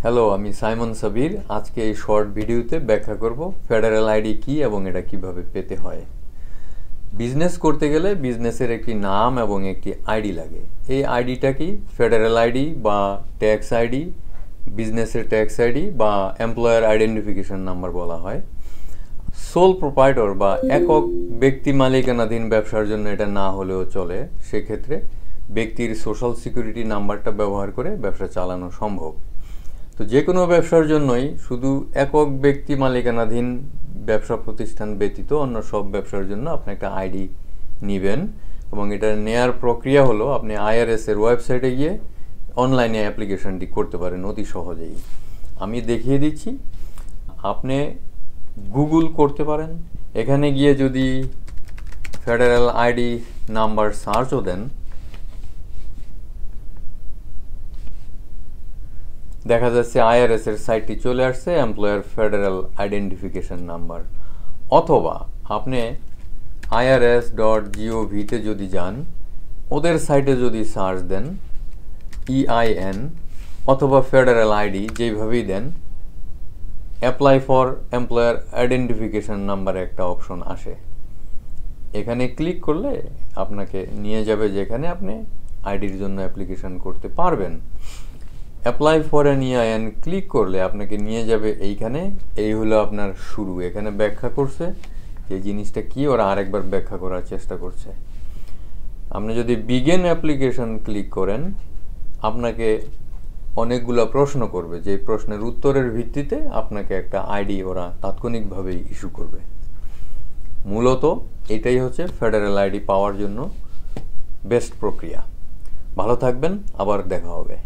Hello, আমি Simon Sabir. আজকে এই শর্ট ভিডিওতে ব্যাখ্যা করব ফেডারেল আইডি কি এবং এটা কিভাবে পেতে হয়। বিজনেস করতে গেলে বিজনেসের একটি নাম এবং একটি আইডি লাগে। এই আইডিটা কি ফেডারেল আইডি বা ট্যাক্স আইডি, বিজনেসের ট্যাক্স আইডি বা এমপ্লয়ার আইডেন্টিফিকেশন নাম্বার বলা হয়। সোল প্রোপাইটর বা একক ব্যক্তি মালিকানাধীন ব্যবসার জন্য এটা না হলেও চলে। সেক্ষেত্রে ব্যক্তির সোশ্যাল সিকিউরিটি নাম্বারটা ব্যবহার করে ব্যবসা চালানো সম্ভব। তো যে কোনো ব্যবসার জন্যই শুধু একক ব্যক্তি মালিকানাধীন ব্যবসা প্রতিষ্ঠান ব্যতীত অন্য সব ব্যবসার জন্য আপনি একটা আইডি নেবেন এবং এটা নেয়ার প্রক্রিয়া হলো আপনি আইআরএস-এর ওয়েবসাইটে গিয়ে অনলাইনে অ্যাপ্লিকেশনটি করতে পারেন অতি সহজেই। আমি দেখিয়ে দিচ্ছি। আপনি গুগল করতে পারেন। এখানে গিয়ে যদি ফেডারেল আইডি নাম্বার সার্চও দেন, দেখা যাচ্ছে আইআরএস-এর সাইটটি চলে আসছে, এমপ্লয়ার ফেডারেল আইডেন্টিফিকেশন নাম্বার। অথবা আপনি irs.gov-তে যদি যান, ওদের সাইটে যদি সার্চ দেন EIN অথবা ফেডারেল আইডি, যেইভাবেই দেন, অ্যাপ্লাই ফর এমপ্লয়ার আইডেন্টিফিকেশন নাম্বারে একটা অপশন আসে। এখানে ক্লিক করলে আপনাকে নিয়ে যাবে যেখানে আপনি আইডির জন্য অ্যাপ্লিকেশন করতে পারবেন। Apply for an EIN click করলে আপনাকে নিয়ে যাবে এইখানে। এই হলো আপনার শুরু। এখানে ব্যাখ্যা করছে যে জিনিসটা কি, ওরা আরেকবার ব্যাখ্যা করার চেষ্টা করছে। আপনি যদি বিগিন অ্যাপ্লিকেশন ক্লিক করেন, আপনাকে অনেকগুলো প্রশ্ন করবে, যে প্রশ্নের উত্তরের ভিত্তিতে আপনাকে একটা আইডি ওরা তাৎক্ষণিকভাবেই ইস্যু করবে। মূলত এটাই হচ্ছে ফেডারেল আইডি পাওয়ার জন্য বেস্ট প্রক্রিয়া। ভালো থাকবেন, আবার দেখা হবে।